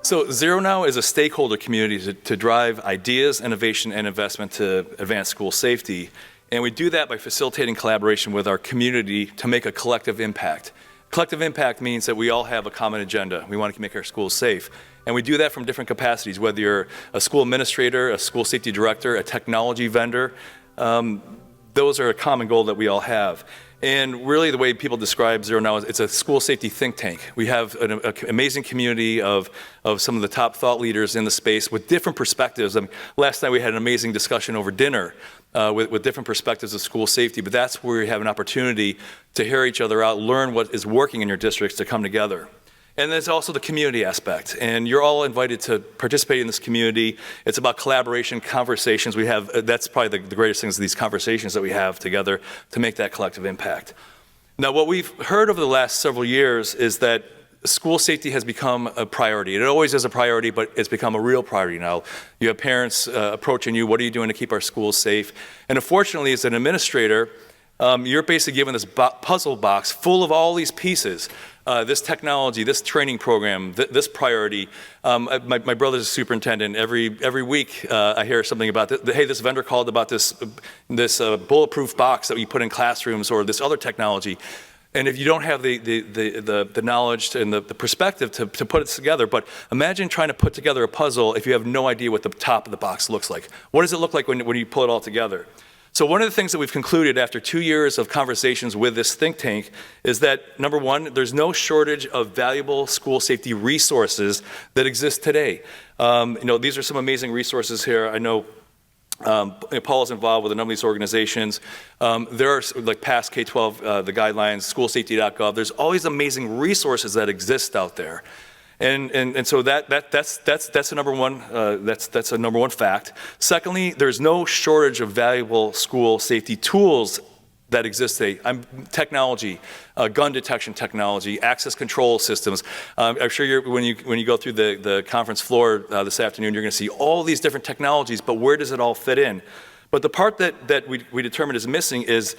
So Zero Now is a stakeholder community to drive ideas, innovation, and investment to advance school safety. And we do that by facilitating collaboration with our community to make a collective impact. Collective impact means that we all have a common agenda. We want to make our schools safe. And we do that from different capacities, whether you're a school administrator, a school safety director, a technology vendor. Those are a common goal that we all have. And really the way people describe Zero Now is it's a school safety think tank. We have an amazing community of some of the top thought leaders in the space with different perspectives. I mean, last night we had an amazing discussion over dinner with different perspectives of school safety, but that's where we have an opportunity to hear each other out, learn what is working in your districts to come together. And there's also the community aspect, and you're all invited to participate in this community. It's about collaboration, conversations. We have, that's probably the greatest things, these conversations that we have together to make that collective impact. Now, what we've heard over the last several years is that school safety has become a priority. It always is a priority, but it's become a real priority now. You have parents approaching you, what are you doing to keep our schools safe? And unfortunately, as an administrator, you're basically given this puzzle box full of all these pieces. This technology, this training program, this priority. My brother's a superintendent. Every week I hear something about hey, this vendor called about this bulletproof box that we put in classrooms, or this other technology. And if you don't have the knowledge and the perspective to put it together, but imagine trying to put together a puzzle if you have no idea what the top of the box looks like. What does it look like when you pull it all together? So one of the things that we've concluded after 2 years of conversations with this think tank is that, number one, there's no shortage of valuable school safety resources that exist today. These are some amazing resources here. I know Paul is involved with a number of these organizations. There are like past K-12, the guidelines, schoolsafety.gov. There's always amazing resources that exist out there. And so that's a number one. That's a number one fact. Secondly, there's no shortage of valuable school safety tools that exist today. Technology, gun detection technology, access control systems. I'm sure when you go through the conference floor this afternoon, you're going to see all these different technologies. But where does it all fit in? But the part that we determined is missing is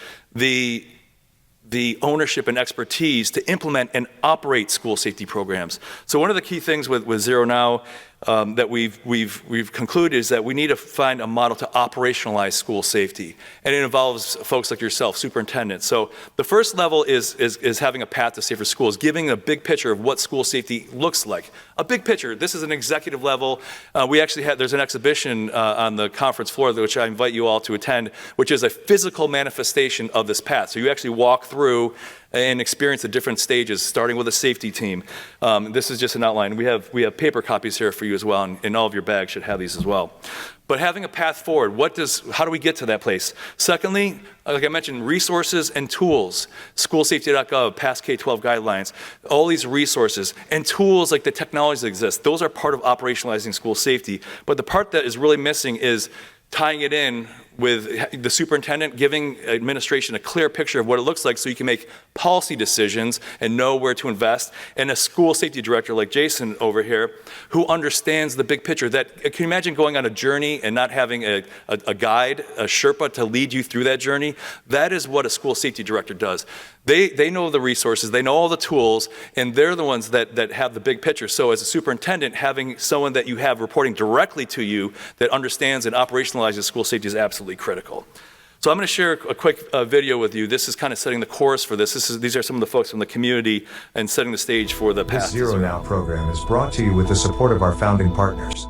the ownership and expertise to implement and operate school safety programs. So one of the key things with Zero Now that we've concluded is that we need to find a model to operationalize school safety, and it involves folks like yourself, superintendents. So the first level is having a path to safer schools, giving a big picture of what school safety looks like. A big picture. This is an executive level. We actually there's an exhibition on the conference floor, which I invite you all to attend, which is a physical manifestation of this path. So you actually walk through and experience the different stages, starting with a safety team. This is just an outline. We have paper copies here for you as well, and all of your bags should have these as well. But having a path forward, how do we get to that place? Secondly, like I mentioned, resources and tools. Schoolsafety.gov, past K-12 guidelines, all these resources and tools like the technologies that exist, those are part of operationalizing school safety. But the part that is really missing is tying it in with the superintendent, giving administration a clear picture of what it looks like so you can make policy decisions and know where to invest, and a school safety director like Jason over here who understands the big picture. Can you imagine going on a journey and not having a guide, a Sherpa to lead you through that journey? That is what a school safety director does. They know the resources, they know all the tools, and they're the ones that have the big picture. So as a superintendent, having someone that you have reporting directly to you that understands and operationalizes school safety is absolutely critical. So I'm going to share a quick video with you. This is kind of setting the course for this. These are some of the folks from the community and setting the stage for the path. This Zero Now program is brought to you with the support of our founding partners.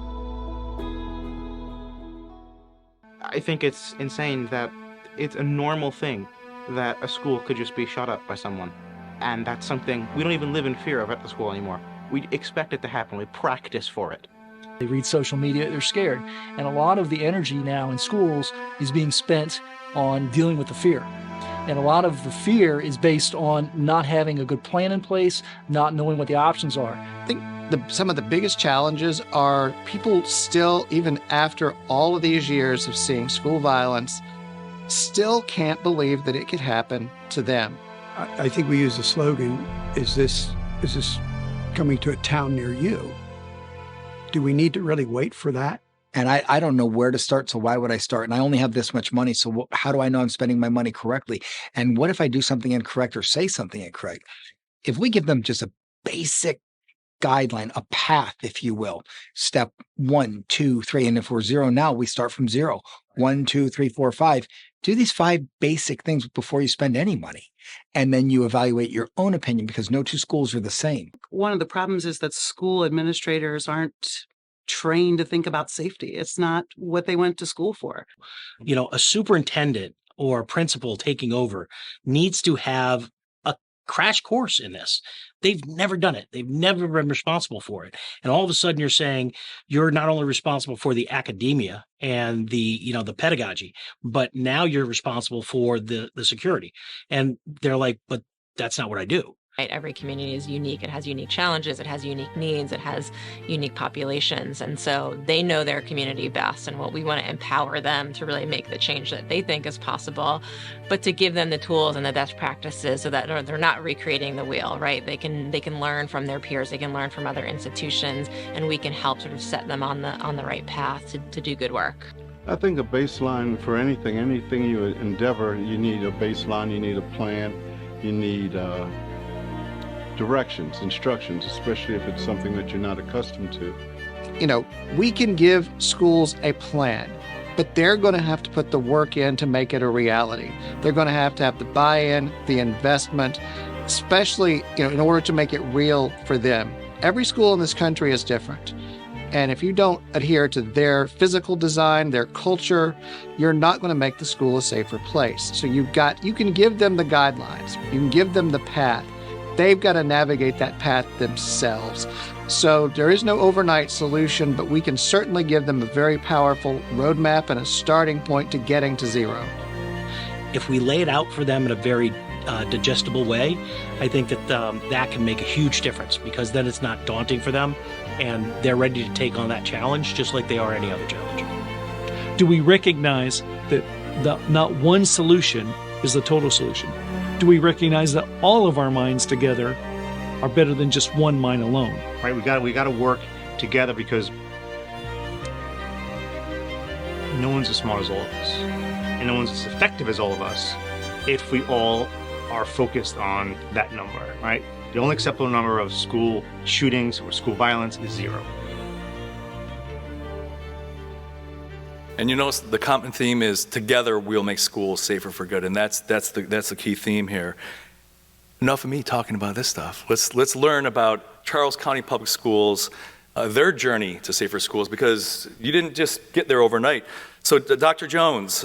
I think it's insane that it's a normal thing that a school could just be shot up by someone. And that's something we don't even live in fear of at the school anymore. We expect it to happen. We practice for it. They read social media, they're scared. And a lot of the energy now in schools is being spent on dealing with the fear. And a lot of the fear is based on not having a good plan in place, not knowing what the options are. I think some of the biggest challenges are people still, even after all of these years of seeing school violence, still can't believe that it could happen to them. I think we use the slogan, is this coming to a town near you? Do we need to really wait for that? And I don't know where to start, so why would I start? And I only have this much money, so how do I know I'm spending my money correctly? And what if I do something incorrect or say something incorrect? If we give them just a basic guideline, a path, if you will. Step 1, 2, 3. And if we're 0 now, we start from 0. 1, 2, 3, 4, 5. Do these 5 basic things before you spend any money. And then you evaluate your own opinion, because no two schools are the same. One of the problems is that school administrators aren't trained to think about safety. It's not what they went to school for. You know, a superintendent or a principal taking over needs to have a crash course in this. They've never done it. They've never been responsible for it. And all of a sudden you're saying you're not only responsible for the academia and the pedagogy, but now you're responsible for the security. And they're like, but that's not what I do. Right? Every community is unique. It has unique challenges. It has unique needs. It has unique populations. And so they know their community best. And what we want to empower them to really make the change that they think is possible, but to give them the tools and the best practices so that they're not recreating the wheel, right? They can learn from their peers. They can learn from other institutions, and we can help sort of set them on the right path to do good work. I think a baseline for anything you endeavor, you need a baseline, you need a plan, you need directions, instructions, especially if it's something that you're not accustomed to. You know, we can give schools a plan, but they're going to have to put the work in to make it a reality. They're going to have the buy-in, the investment, especially, in order to make it real for them. Every school in this country is different. And if you don't adhere to their physical design, their culture, you're not going to make the school a safer place. So you can give them the guidelines, you can give them the path. They've got to navigate that path themselves. So there is no overnight solution, but we can certainly give them a very powerful roadmap and a starting point to getting to 0. If we lay it out for them in a very digestible way, I think that that can make a huge difference, because then it's not daunting for them and they're ready to take on that challenge just like they are any other challenge. Do we recognize that not one solution is the total solution? Do we recognize that all of our minds together are better than just one mind alone? Right, we got to work together, because no one's as smart as all of us, and no one's as effective as all of us if we all are focused on that number, right? The only acceptable number of school shootings or school violence is 0. And you notice the common theme is together we'll make schools safer for good, and that's the key theme here. Enough of me talking about this stuff. Let's learn about Charles County Public Schools, their journey to safer schools, because you didn't just get there overnight. So Dr. Jones,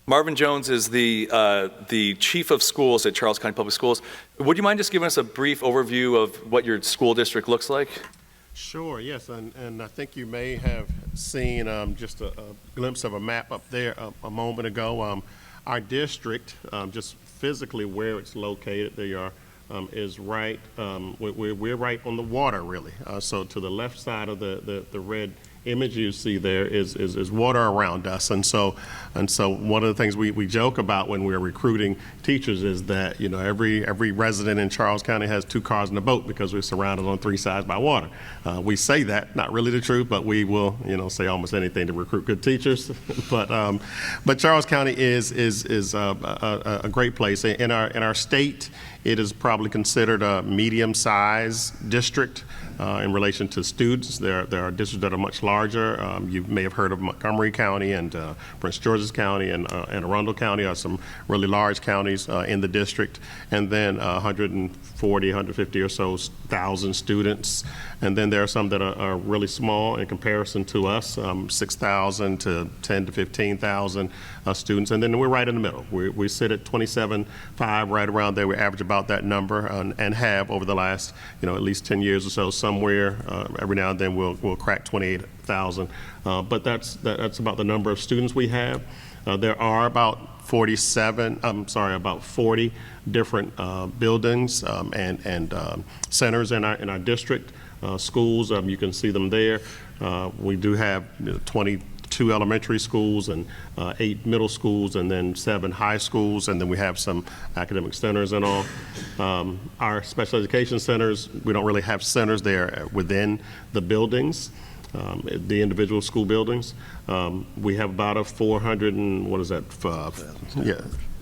Marvin Jones is the chief of schools at Charles County Public Schools. Would you mind just giving us a brief overview of what your school district looks like? Sure, yes, and I think you may have seen just a glimpse of a map up there a moment ago. Our district, just physically where it's located, is right, we're right on the water, really. So to the left side of the red image you see there is water around us, and so one of the things we joke about when we're recruiting teachers is that every resident in Charles County has 2 cars and a boat, because we're surrounded on 3 sides by water. We say that, not really the truth, but we will say almost anything to recruit good teachers. but Charles County is a great place in our state. It is probably considered a medium-sized district in relation to students. There are districts that are much larger. You may have heard of Montgomery County and Prince George's County and Arundel County are some really large counties in the district. And then 140, 150 or so thousand students. And then there are some that are really small in comparison to us, 6,000 to 10 to 15,000 students. And then we're right in the middle. We sit at 27.5, right around there. We average about that number and have over the last, at least 10 years or so. Somewhere every now and then we'll crack 28,000. But that's about the number of students we have. There are about 40 different buildings and centers in our district. Schools, you can see them there. We do have 22 elementary schools and 8 middle schools, and then 7 high schools, and then we have some academic centers and all. Our special education centers, we don't really have centers there within the buildings. the individual school buildings. We have about a 400 and, what is that?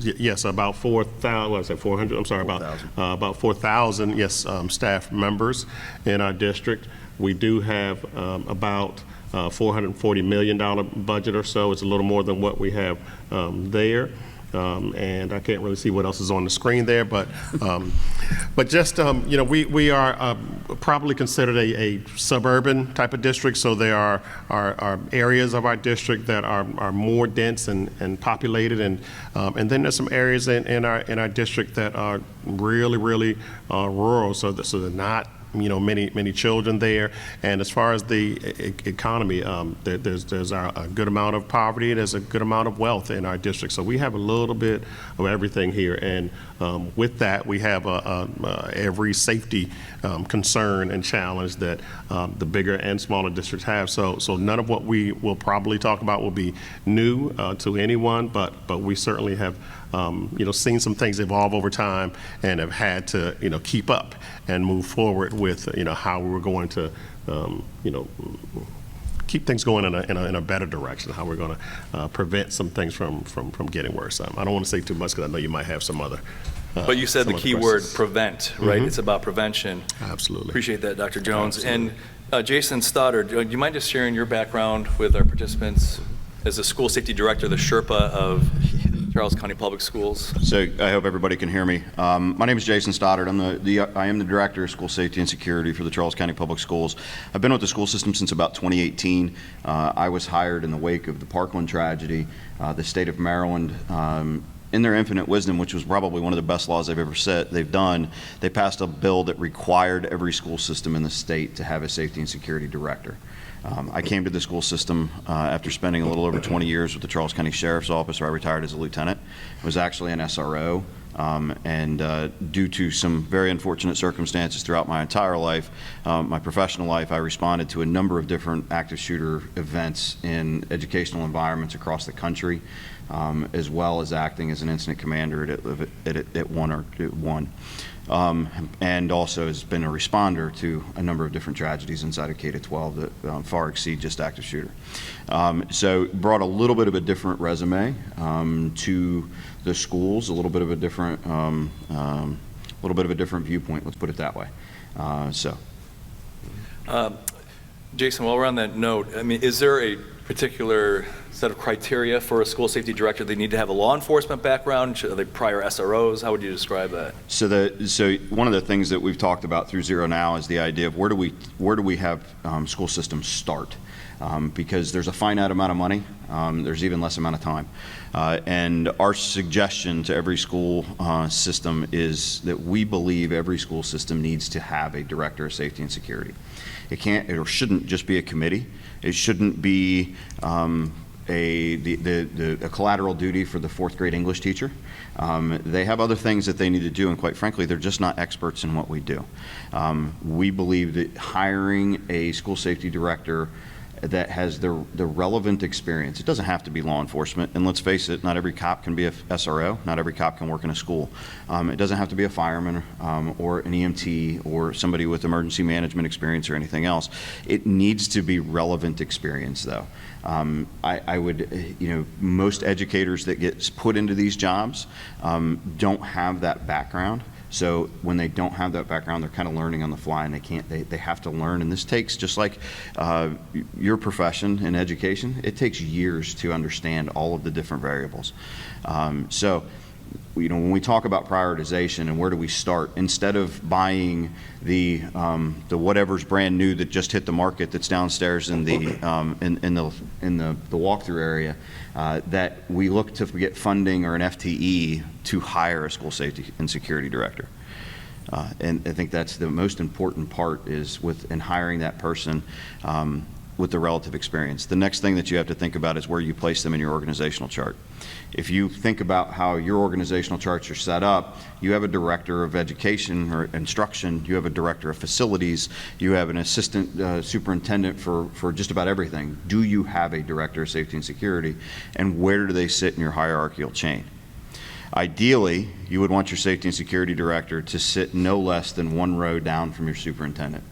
Yes, about 4,000, what is that, 400? I'm sorry, about 4,000, yes, staff members in our district. We do have about $440 million budget or so. It's a little more than what we have there. And I can't really see what else is on the screen there, but just, you know, we are probably considered a suburban type of district, so there are areas of our district that are more dense and populated, and then there's some areas in our district that are really rural, so they're not, you know, many children there. And as far as the economy, there's a good amount of poverty, there's a good amount of wealth in our district. So we have a little bit of everything here. And with that, we have every safety concern and challenge that the bigger and smaller districts have. So none of what we will probably talk about will be new to anyone, but we certainly have you know, seen some things evolve over time and have had to, you know, keep up and move forward with, you know, how we're going to, you know, keep things going in a better direction, how we're going to prevent some things from getting worse. I don't want to say too much because I know you might have some other but you said the key word, prevent, right? It's about prevention. Absolutely. Appreciate that, Dr. Jones. Absolutely. And Jason Stoddard, do you mind just sharing your background with our participants as a school safety director, the Sherpa of Charles County Public Schools? So I hope everybody can hear me. My name is Jason Stoddard. I am the Director of School Safety and Security for the Charles County Public Schools. I've been with the school system since about 2018. I was hired in the wake of the Parkland tragedy. The state of Maryland, in their infinite wisdom, which was probably one of the best laws they've done, they passed a bill that required every school system in the state to have a safety and security director. I came to the school system after spending a little over 20 years with the Charles County Sheriff's Office, where I retired as a lieutenant. I was actually an SRO, and due to some very unfortunate circumstances throughout my entire life, my professional life, I responded to a number of different active shooter events in educational environments across the country, as well as acting as an incident commander at one. And also has been a responder to a number of different tragedies inside of K-12 that far exceed just active shooter. So brought a little bit of a different resume to the schools, a little bit of a different viewpoint. Let's put it that way. Jason, while we're on that note, I mean, is there a particular set of criteria for a school safety director? They need to have a law enforcement background? Are they prior SROs? How would you describe that? So one of the things that we've talked about through Zero Now is the idea of where do we have school systems start? Because there's a finite amount of money, there's even less amount of time. And our suggestion to every school system is that we believe every school system needs to have a director of safety and security. It can't, or shouldn't just be a committee. It shouldn't be a collateral duty for the fourth grade English teacher. They have other things that they need to do, and quite frankly, they're just not experts in what we do. We believe that hiring a school safety director that has the relevant experience. It doesn't have to be law enforcement, and let's face it, not every cop can be a SRO, not every cop can work in a school. It doesn't have to be a fireman or an EMT or somebody with emergency management experience or anything else. It needs to be relevant experience, though. I would, most educators that get put into these jobs don't have that background. So when they don't have that background, they're kind of learning on the fly, and they have to learn. And this takes, just like your profession in education, it takes years to understand all of the different variables. So when we talk about prioritization and where do we start, instead of buying the whatever's brand new that just hit the market that's downstairs in the walkthrough area, that we look to get funding or an FTE to hire a school safety and security director. And I think that's the most important part, is in hiring that person with the relative experience. The next thing that you have to think about is where you place them in your organizational chart. If you think about how your organizational charts are set up, you have a director of education or instruction, you have a director of facilities, you have an assistant superintendent for just about everything. Do you have a director of safety and security, and where do they sit in your hierarchical chain? Ideally, you would want your safety and security director to sit no less than one row down from your superintendent.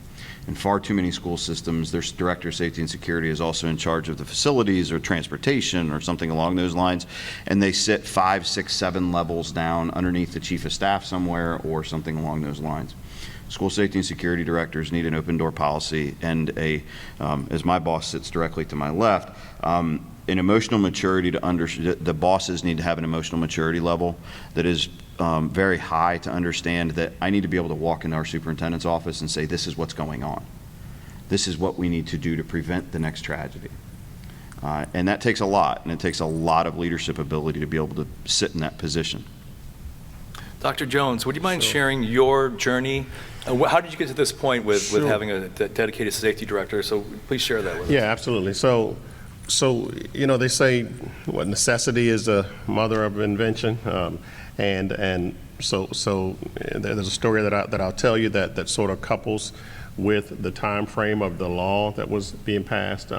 In far too many school systems, their director of safety and security is also in charge of the facilities or transportation or something along those lines, and they sit 5, 6, 7 levels down underneath the chief of staff somewhere or something along those lines. School safety and security directors need an open door policy and as my boss sits directly to my left, an emotional maturity the bosses need to have an emotional maturity level that is very high to understand that I need to be able to walk into our superintendent's office and say, this is what's going on. This is what we need to do to prevent the next tragedy. And that takes a lot, and it takes a lot of leadership ability to be able to sit in that position. Dr. Jones, would you mind sharing your journey? How did you get to this point with having a dedicated safety director? So please share that with us. Yeah, absolutely. So they say what necessity is the mother of invention, and so there's a story that I'll tell you that sort of couples with the time frame of the law that was being passed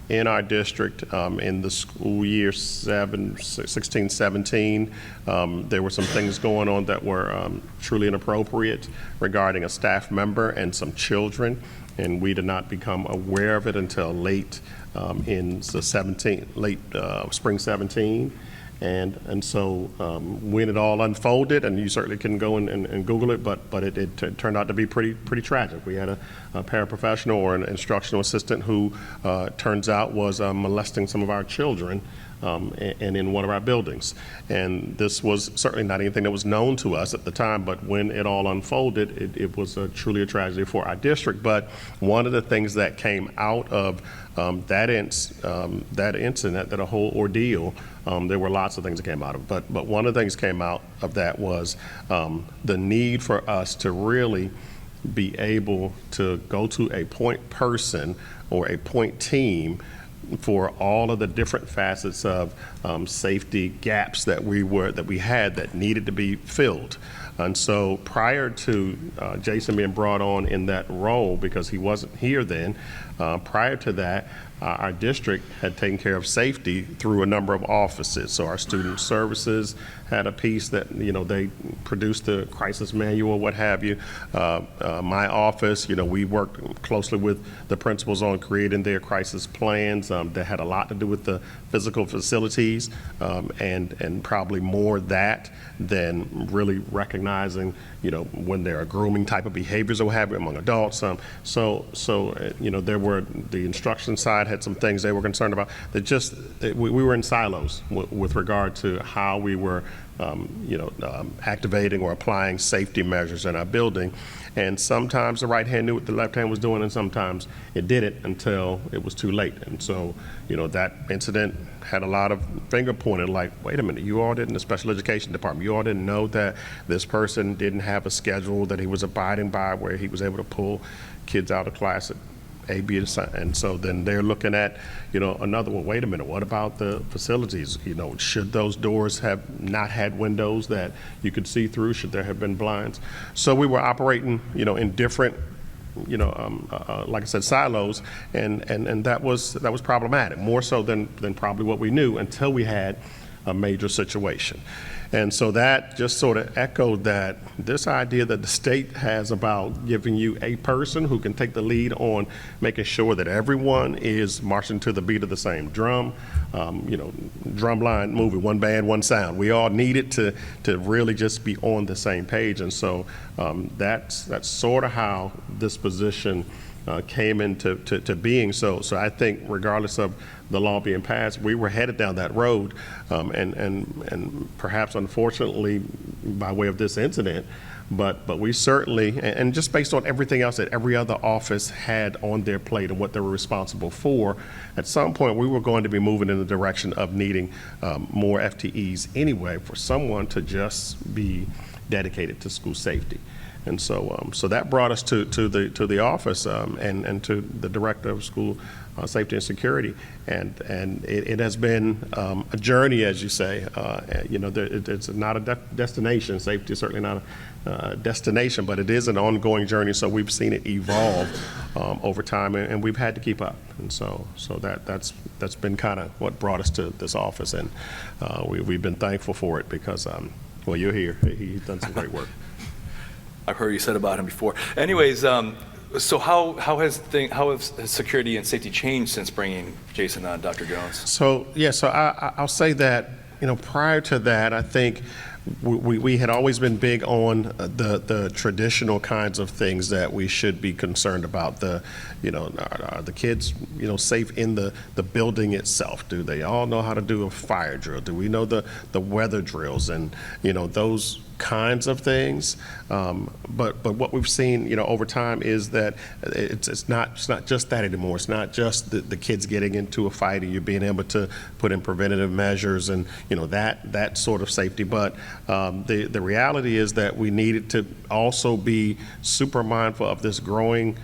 in our district in the school year 16-17. There were some things going on that were truly inappropriate regarding a staff member and some children, and we did not become aware of it until late in the spring 17. And so when it all unfolded, and you certainly can go and Google it, but it turned out to be pretty tragic. We had a paraprofessional or an instructional assistant who turns out was molesting some of our children and in one of our buildings. And this was certainly not anything that was known to us at the time, but when it all unfolded, it was truly a tragedy for our district. But one of the things that came out of that incident, that whole ordeal, there were lots of things that came out of it, but one of the things came out of that was the need for us to really be able to go to a point person or a point team for all of the different facets of safety gaps that we had that needed to be filled. And so prior to Jason being brought on in that role, because he wasn't here then, prior to that, our district had taken care of safety through a number of offices. So our student services had a piece that, they produced the crisis manual, what have you. My office, we worked closely with the principals on creating their crisis plans that had a lot to do with the physical facilities and probably more that than really recognizing, when there are grooming type of behaviors or what have you among adults. There were the instruction side had some things they were concerned about. We were in silos with regard to how we were activating or applying safety measures in our building. And sometimes the right hand knew what the left hand was doing, and sometimes it didn't until it was too late. And so, that incident had a lot of finger pointing, like, wait a minute, you all didn't, the special education department, you all didn't know that this person didn't have a schedule that he was abiding by where he was able to pull kids out of class at A, B, and so then they're looking at, another one. Wait a minute, what about the facilities? Should those doors have not had windows that you could see through? Should there have been blinds? So we were operating, in different, like I said, silos, and that was problematic, more so than probably what we knew until we had a major situation. And so that just sort of echoed that this idea that the state has about giving you a person who can take the lead on making sure that everyone is marching to the beat of the same drum, drumline movie, one band, one sound. We all needed to really just be on the same page. And so that's sort of how this position came into being. So I think regardless of the law being passed, we were headed down that road, and perhaps unfortunately by way of this incident, but we certainly, and just based on everything else that every other office had on their plate and what they were responsible for, at some point we were going to be moving in the direction of needing more FTEs anyway for someone to just be dedicated to school safety. And so that brought us to the office and to the director of school safety and security, and it has been a journey, as you say. It's not a destination. Safety is certainly not a destination, but it is an ongoing journey. So we've seen it evolve over time, and we've had to keep up. And so that's been kind of what brought us to this office, and we've been thankful for it because you're here. He's done some great work. I've heard you said about him before. Anyways, So how has security and safety changed since bringing Jason on, Dr. Jones? So I'll say that, prior to that, I think we had always been big on the traditional kinds of things that we should be concerned about. Are the kids, safe in the building itself? Do they all know how to do a fire drill? Do we know the weather drills and, those kinds of things? But what we've seen, over time is that it's not just that anymore. It's not just the kids getting into a fight and you being able to put in preventative measures and, that sort of safety. But the reality is that we needed to also be super mindful of this growing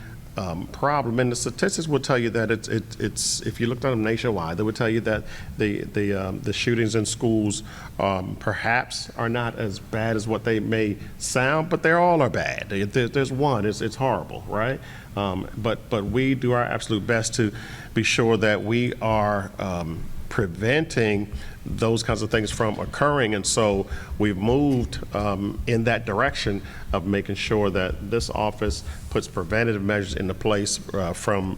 problem, and the statistics will tell you that it's if you looked at them nationwide, they would tell you that the shootings in schools perhaps are not as bad as what they may sound, but they all are bad. There's one, it's horrible, right? But we do our absolute best to be sure that we are preventing those kinds of things from occurring, and so we've moved in that direction of making sure that this office puts preventative measures into place from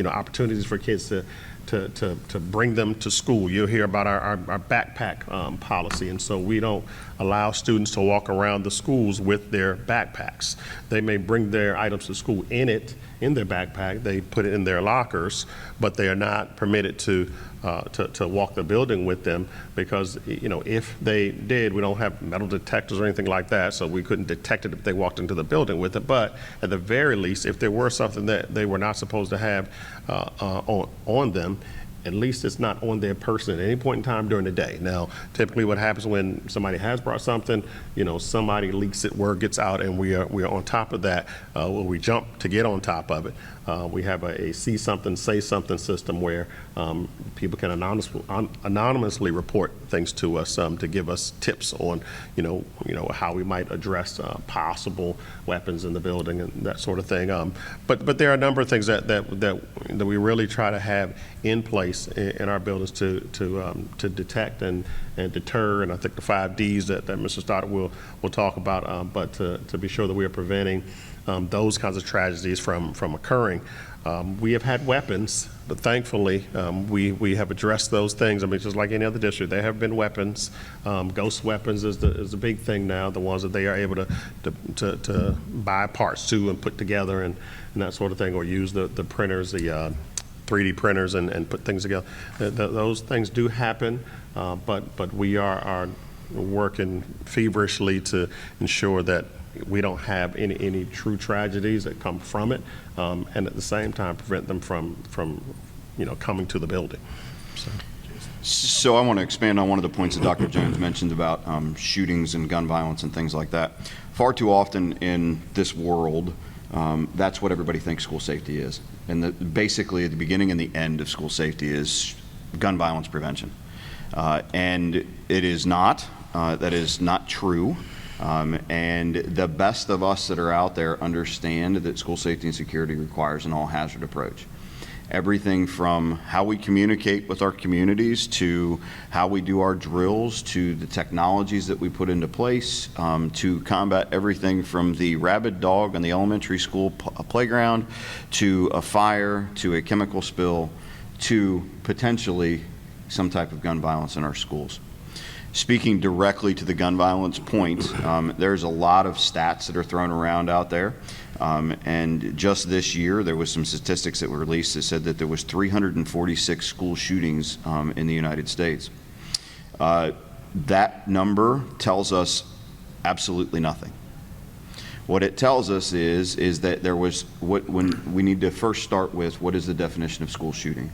opportunities for kids to bring them to school. You'll hear about our backpack policy, and so we don't allow students to walk around the schools with their backpacks. They may bring their items to school in their backpack. They put it in their lockers, but they are not permitted to walk the building with them because, if they did, we don't have metal detectors or anything like that, so we couldn't detect it if they walked into the building with it. But at the very least, if there were something that they were not supposed to have on them, at least it's not on their person at any point in time during the day. Now, typically what happens when somebody has brought something, somebody leaks it, word gets out, and we are on top of that. When we jump to get on top of it, we have a see something, say something system where people can anonymously report things to us to give us tips on, how we might address possible weapons in the building and that sort of thing. But there are a number of things that we really try to have in place in our buildings to detect and deter, and I think the 5 Ds that Mr. Stoddard will talk about, but to be sure that we are preventing those kinds of tragedies from occurring. We have had weapons, but thankfully we have addressed those things. I mean, just like any other district, there have been weapons. Ghost weapons is the big thing now, the ones that they are able to buy parts to and put together and that sort of thing, or use the printers, the 3D printers and put things together. Those things do happen, but we are working feverishly to ensure that we don't have any true tragedies that come from it, and at the same time prevent them from coming to the building. So I want to expand on one of the points that Dr. Jones mentioned about shootings and gun violence and things like that. Far too often in this world, that's what everybody thinks school safety is. And basically at the beginning and the end of school safety is gun violence prevention. And it is not. That is not true. And the best of us that are out there understand that school safety and security requires an all-hazard approach. Everything from how we communicate with our communities to how we do our drills to the technologies that we put into place to combat everything from the rabid dog on the elementary school playground to a fire to a chemical spill to potentially some type of gun violence in our schools. Speaking directly to the gun violence point, there's a lot of stats that are thrown around out there. And just this year, there was some statistics that were released that said that there was 346 school shootings in the United States. That number tells us absolutely nothing. What it tells us is that there was when we need to first start with what is the definition of school shooting.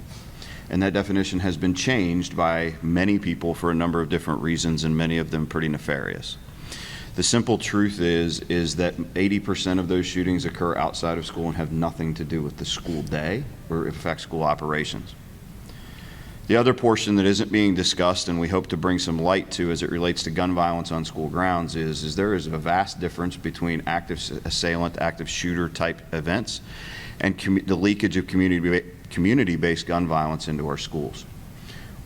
And that definition has been changed by many people for a number of different reasons, and many of them pretty nefarious. The simple truth is that 80% of those shootings occur outside of school and have nothing to do with the school day or affect school operations. The other portion that isn't being discussed, and we hope to bring some light to as it relates to gun violence on school grounds, is there is a vast difference between active assailant, active shooter type events and the leakage of community-based gun violence into our schools.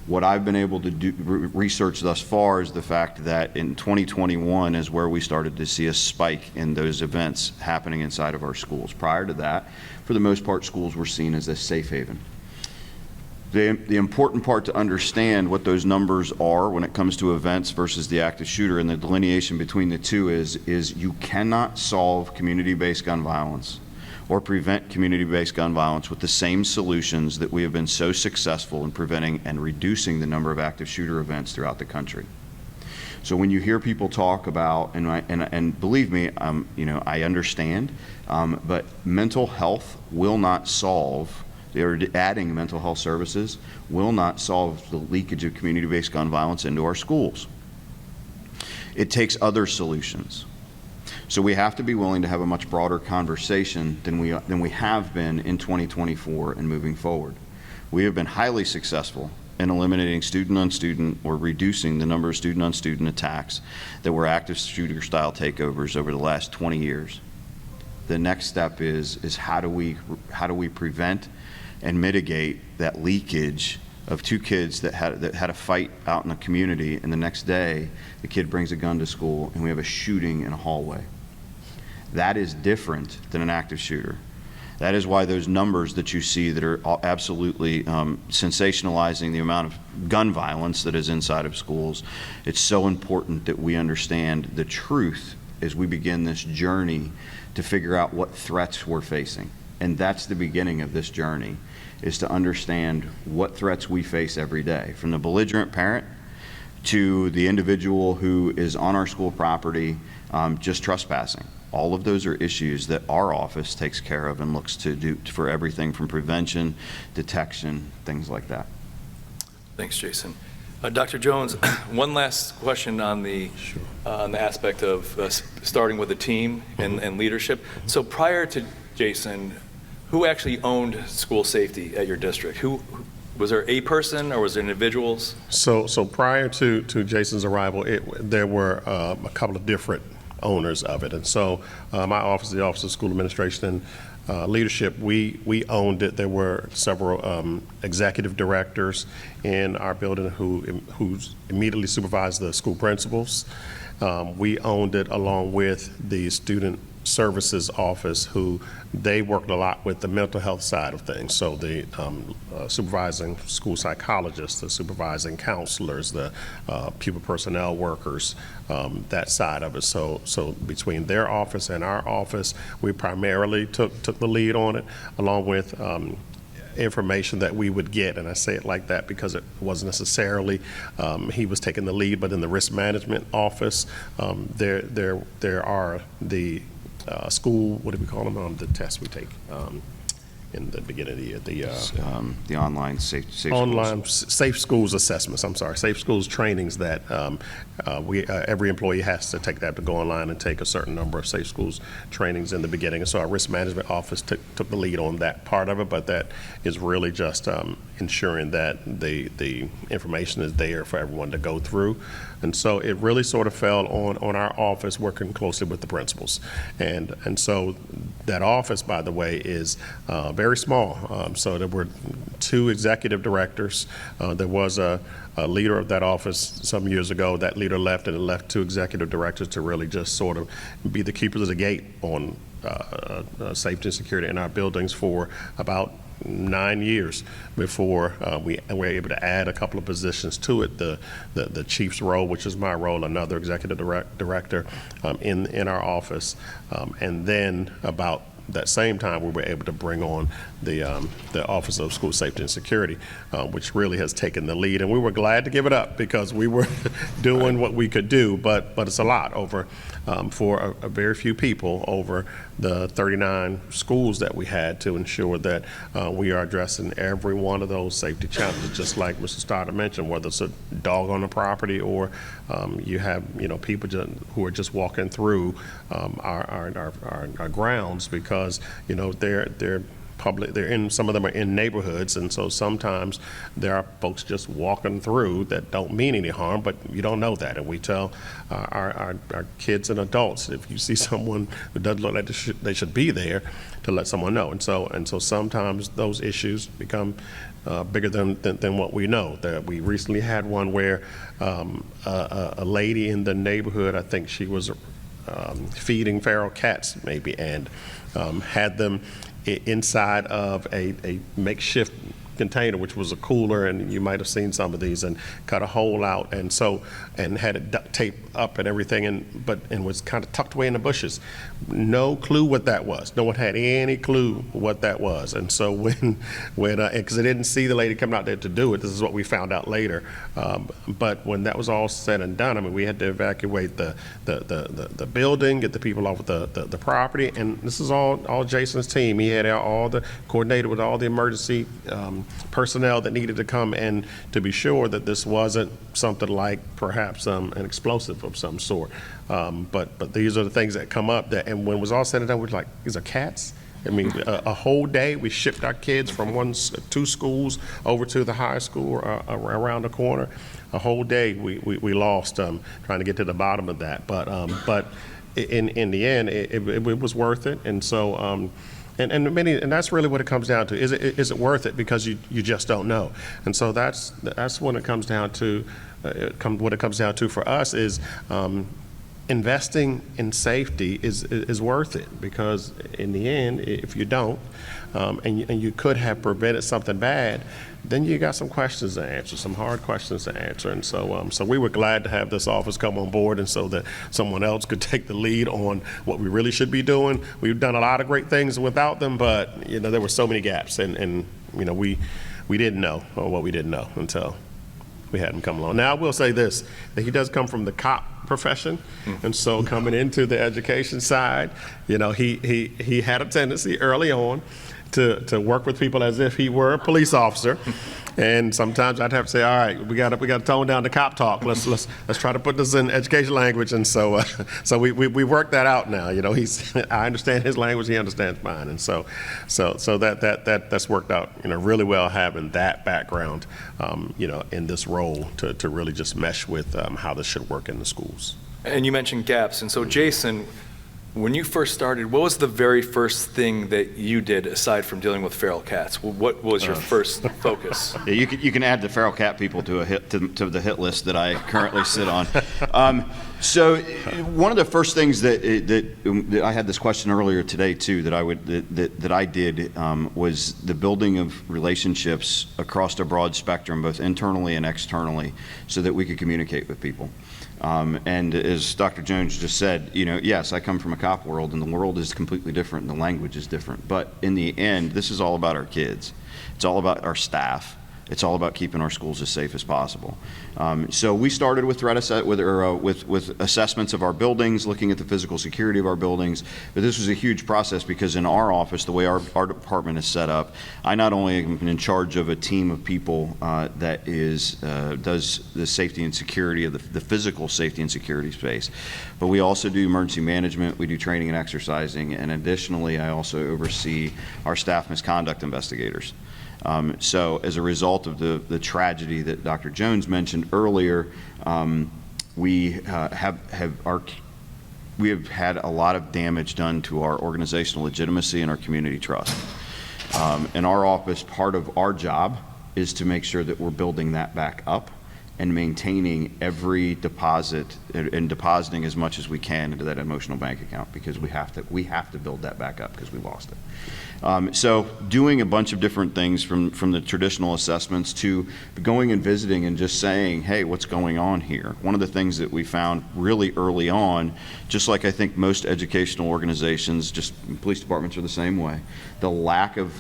What I've been able to do research thus far is the fact that in 2021 is where we started to see a spike in those events happening inside of our schools. Prior to that, for the most part, schools were seen as a safe haven. The important part to understand what those numbers are when it comes to events versus the active shooter, and the delineation between the two is you cannot solve community-based gun violence or prevent community-based gun violence with the same solutions that we have been so successful in preventing and reducing the number of active shooter events throughout the country. So when you hear people talk about, and believe me, I understand, but mental health will not solve, or adding mental health services will not solve the leakage of community-based gun violence into our schools. It takes other solutions. So we have to be willing to have a much broader conversation than we have been in 2024 and moving forward. We have been highly successful in eliminating student-on-student or reducing the number of student-on-student attacks that were active shooter-style takeovers over the last 20 years. The next step is how do we prevent and mitigate that leakage of two kids that had a fight out in the community, and the next day the kid brings a gun to school and we have a shooting in a hallway. That is different than an active shooter. That is why those numbers that you see that are absolutely sensationalizing the amount of gun violence that is inside of schools, it's so important that we understand the truth as we begin this journey to figure out what threats we're facing. And that's the beginning of this journey, is to understand what threats we face every day, from the belligerent parent to the individual who is on our school property just trespassing. All of those are issues that our office takes care of and looks to do for everything from prevention, detection, things like that. Thanks, Jason. Dr. Jones, one last question on the aspect of starting with a team and leadership. So prior to Jason, who actually owned school safety at your district? Who was there a person or was there individuals? So prior to Jason's arrival, there were a couple of different owners of it. And so my office, the Office of School Administration and Leadership, we owned it. There were several executive directors in our building who immediately supervised the school principals. We owned it along with the student services office, who they worked a lot with the mental health side of things. So the supervising school psychologists, the supervising counselors, the pupil personnel workers, that side of it. So between their office and our office, we primarily took the lead on it, along with information that we would get, and I say it like that because it wasn't necessarily he was taking the lead, but in the risk management office, there are the school, what do we call them? The tests we take in the beginning of the year. The online safe safe schools assessments. I'm sorry, safe schools trainings that every employee has to take that to go online and take a certain number of safe schools trainings in the beginning. And so our risk management office took the lead on that part of it, but that is really just ensuring that the information is there for everyone to go through. And so it really sort of fell on our office, working closely with the principals. And so that office, by the way, is very small. So there were 2 executive directors. There was a leader of that office some years ago. That leader left, and it left 2 executive directors to really just sort of be the keepers of the gate on safety and security in our buildings for about 9 years before we were able to add a couple of positions to it. The chief's role, which is my role, another executive director in our office, and then about that same time we were able to bring on the Office of School Safety and Security, which really has taken the lead, and we were glad to give it up because we were doing what we could do, but it's a lot over for a very few people over the 39 schools that we had to ensure that we are addressing every one of those safety challenges, just like Mr. Stoddard mentioned, whether it's a dog on the property or you have people who are just walking through our grounds because they're some of them are in neighborhoods, and so sometimes there are folks just walking through that don't mean any harm, but you don't know that. And we tell our kids and adults, if you see someone who doesn't look like they should be there, to let someone know. And so sometimes those issues become bigger than what we know. That we recently had one where a lady in the neighborhood, I think she was feeding feral cats maybe, and had them inside of a makeshift container, which was a cooler, and you might have seen some of these, and cut a hole out, and had it duct taped up and everything, and was kind of tucked away in the bushes. No clue what that was. No one had any clue what that was. And so when because they didn't see the lady coming out there to do it, this is what we found out later. But when that was all said and done, I mean, we had to evacuate the building, get the people off the property, and this is all Jason's team. He had coordinated with all the emergency personnel that needed to come in to be sure that this wasn't something like perhaps an explosive of some sort. But these are the things that come up, and when it was all said and done, we're like, these are cats? I mean, a whole day we shipped our kids from two schools over to the high school around the corner. A whole day we lost trying to get to the bottom of that. But in the end, it was worth it. And so and that's really what it comes down to. Is it worth it? Because you just don't know. And so that's when it comes down to. What it comes down to for us is investing in safety is worth it, because in the end, if you don't, and you could have prevented something bad, then you got some questions to answer, some hard questions to answer. And so we were glad to have this office come on board, and so that someone else could take the lead on what we really should be doing. We've done a lot of great things without them, but there were so many gaps, and we didn't know what we didn't know until we had him come along. Now, I will say this, that he does come from the cop profession, and so coming into the education side, he had a tendency early on to work with people as if he were a police officer. And sometimes I'd have to say, all right, we got to tone down the cop talk. Let's try to put this in education language. And so we worked that out now. I understand his language, he understands mine, and so that's worked out really well, having that background in this role to really just mesh with how this should work in the schools. And you mentioned gaps, and so Jason, when you first started, what was the very first thing that you did aside from dealing with feral cats? What was your first focus? Yeah, you can add the feral cat people to the hit list that I currently sit on. So one of the first things that I had this question earlier today too that I did was the building of relationships across a broad spectrum, both internally and externally, so that we could communicate with people. And as Dr. Jones just said, yes, I come from a cop world, and the world is completely different, and the language is different. But in the end, this is all about our kids. It's all about our staff. It's all about keeping our schools as safe as possible. So we started with with assessments of our buildings, looking at the physical security of our buildings. But this was a huge process, because in our office, the way our department is set up, I not only am in charge of a team of people that does the safety and security of the physical safety and security space, but we also do emergency management, we do training and exercising, and additionally, I also oversee our staff misconduct investigators. So as a result of the tragedy that Dr. Jones mentioned earlier, we have had a lot of damage done to our organizational legitimacy and our community trust. In our office, part of our job is to make sure that we're building that back up and maintaining every deposit and depositing as much as we can into that emotional bank account, because we have to build that back up, because we lost it. So doing a bunch of different things from the traditional assessments to going and visiting and just saying, hey, what's going on here? One of the things that we found really early on, just like I think most educational organizations, just police departments are the same way, the lack of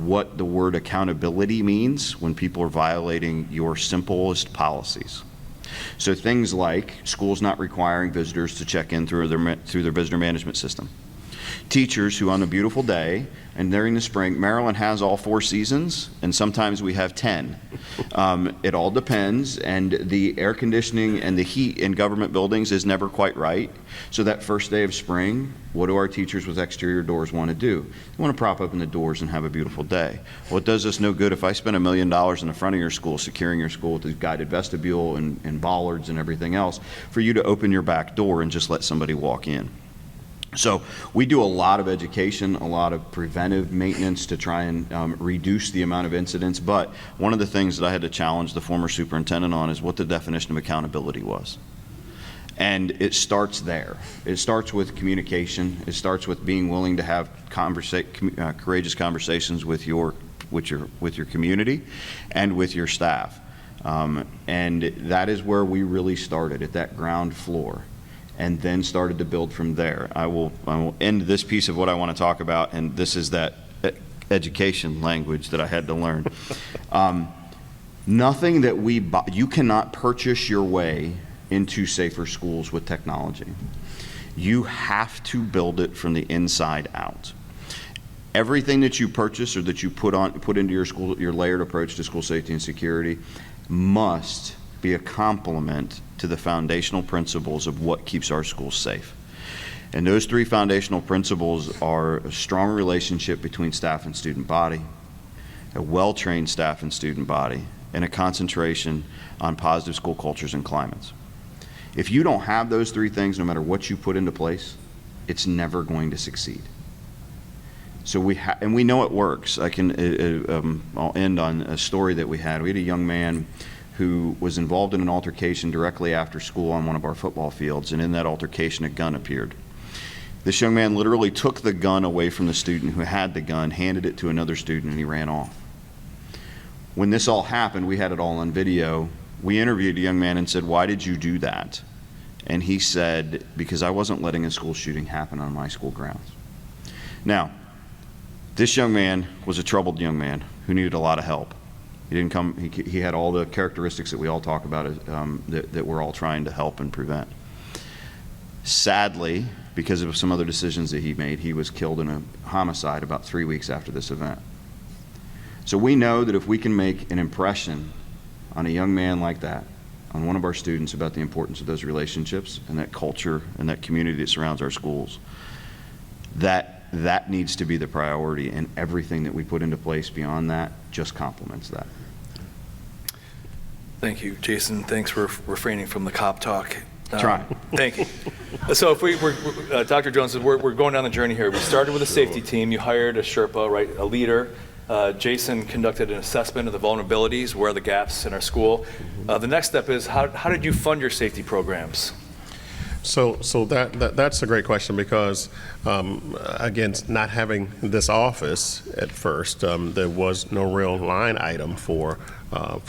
what the word accountability means when people are violating your simplest policies. So things like schools not requiring visitors to check in through their visitor management system. Teachers who on a beautiful day and during the spring, Maryland has all 4 seasons, and sometimes we have 10. It all depends, and the air conditioning and the heat in government buildings is never quite right. So that first day of spring, what do our teachers with exterior doors want to do? They want to prop open the doors and have a beautiful day. Well, it does us no good if I spend $1 million in the front of your school, securing your school with a guided vestibule and bollards and everything else, for you to open your back door and just let somebody walk in. So we do a lot of education, a lot of preventive maintenance to try and reduce the amount of incidents. But one of the things that I had to challenge the former superintendent on is what the definition of accountability was. And it starts there. It starts with communication. It starts with being willing to have courageous conversations with your community and with your staff. And that is where we really started, at that ground floor, and then started to build from there. I will end this piece of what I want to talk about, and this is that education language that I had to learn. Nothing that we buy, you cannot purchase your way into safer schools with technology. You have to build it from the inside out. Everything that you purchase or that you put into your school, your layered approach to school safety and security, must be a complement to the foundational principles of what keeps our schools safe. And those 3 foundational principles are a strong relationship between staff and student body, a well-trained staff and student body, and a concentration on positive school cultures and climates. If you don't have those 3 things, no matter what you put into place, it's never going to succeed. So and we know it works. I'll end on a story that we had. We had a young man who was involved in an altercation directly after school on one of our football fields, and in that altercation a gun appeared. This young man literally took the gun away from the student who had the gun, handed it to another student, and he ran off. When this all happened, we had it all on video. We interviewed a young man and said, "Why did you do that?" And he said, "Because I wasn't letting a school shooting happen on my school grounds." Now, this young man was a troubled young man who needed a lot of help. He had all the characteristics that we all talk about that we're all trying to help and prevent. Sadly, because of some other decisions that he made, he was killed in a homicide about 3 weeks after this event. So we know that if we can make an impression on a young man like that, on one of our students, about the importance of those relationships and that culture and that community that surrounds our schools, that needs to be the priority, and everything that we put into place beyond that just complements that. Thank you, Jason. Thanks for refraining from the cop talk. Try. Thank you. So if Dr. Jones, we're going down the journey here. We started with a safety team. You hired a Sherpa, right, a leader. Jason conducted an assessment of the vulnerabilities, where are the gaps in our school. The next step is how did you fund your safety programs? So that's a great question, because again, not having this office at first, there was no real line item for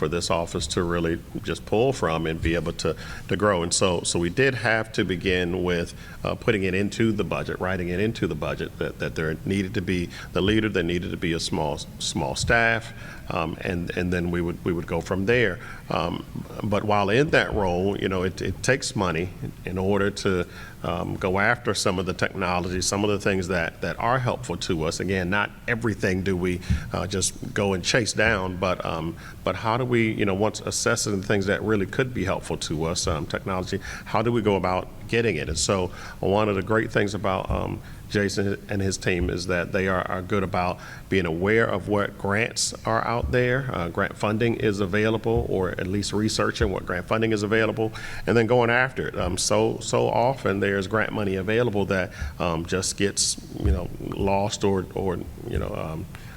this office to really just pull from and be able to grow. And so we did have to begin with putting it into the budget, writing it into the budget, that there needed to be the leader, there needed to be a small staff, and then we would go from there. But while in that role, it takes money in order to go after some of the technology, some of the things that are helpful to us. Again, not everything do we just go and chase down, but how do we, once assessing the things that really could be helpful to us, technology, how do we go about getting it? And so one of the great things about Jason and his team is that they are good about being aware of what grants are out there. Grant funding is available, or at least researching what grant funding is available, and then going after it. So often there's grant money available that just gets lost or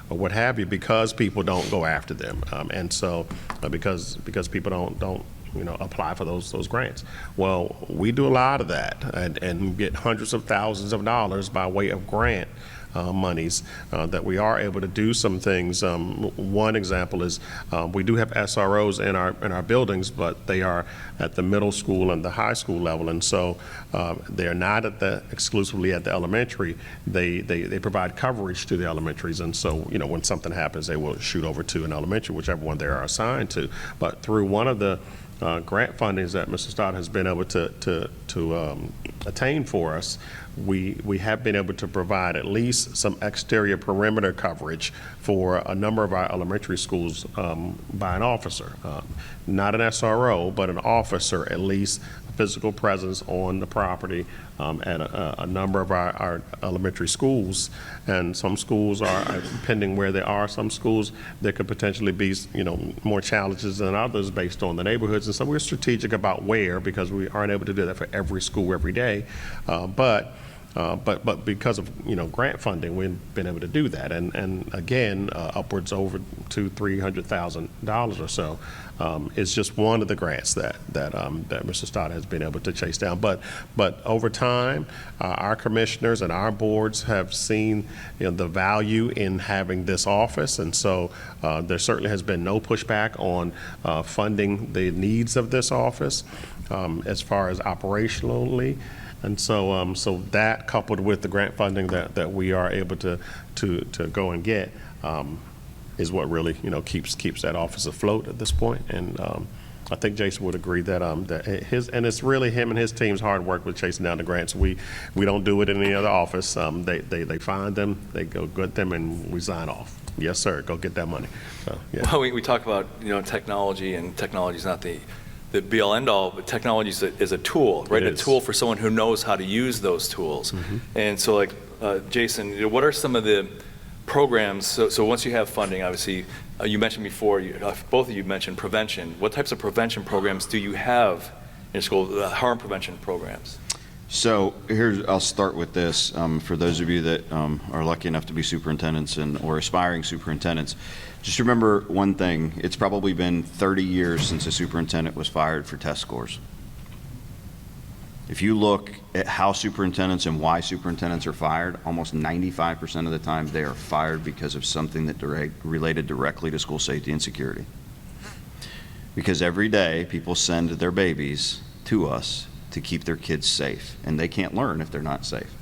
what have you, because people don't go after them, and so because people don't apply for those grants. Well, we do a lot of that and get hundreds of thousands of dollars by way of grant monies that we are able to do some things. One example is we do have SROs in our buildings, but they are at the middle school and the high school level, and so they're not exclusively at the elementary. They provide coverage to the elementaries, and so when something happens, they will shoot over to an elementary, whichever one they are assigned to. But through one of the grant fundings that Mr. Stoddard has been able to attain for us, we have been able to provide at least some exterior perimeter coverage for a number of our elementary schools by an officer. Not an SRO, but an officer, at least a physical presence on the property at a number of our elementary schools. And some schools are, depending where they are, some schools there could potentially be, more challenges than others based on the neighborhoods. And so we're strategic about where, because we aren't able to do that for every school every day. But because of grant funding, we've been able to do that, and again, upwards over $200,000-300,000 or so is just one of the grants that Mr. Stoddard has been able to chase down. But over time, our commissioners and our boards have seen the value in having this office, and so there certainly has been no pushback on funding the needs of this office as far as operationally. And so, so that coupled with the grant funding that we are able to go and get is what really keeps that office afloat at this point. And I think Jason would agree that and it's really him and his team's hard work with chasing down the grants. We don't do it in any other office. They find them, they go get them, and we sign off. Yes, sir. Go get that money. So, yeah. Well, we talk about technology, and technology is not the be-all end-all, but technology is a tool, right? A tool for someone who knows how to use those tools. Mm-hmm. And so, like, Jason, what are some of the programs? So once you have funding, obviously, you mentioned before, both of you mentioned prevention. What types of prevention programs do you have in school, harm prevention programs? So I'll start with this. For those of you that are lucky enough to be superintendents or aspiring superintendents, just remember one thing. It's probably been 30 years since a superintendent was fired for test scores. If you look at how superintendents and why superintendents are fired, almost 95% of the time they are fired because of something that related directly to school safety and security. Because every day people send their babies to us to keep their kids safe, and they can't learn if they're not safe.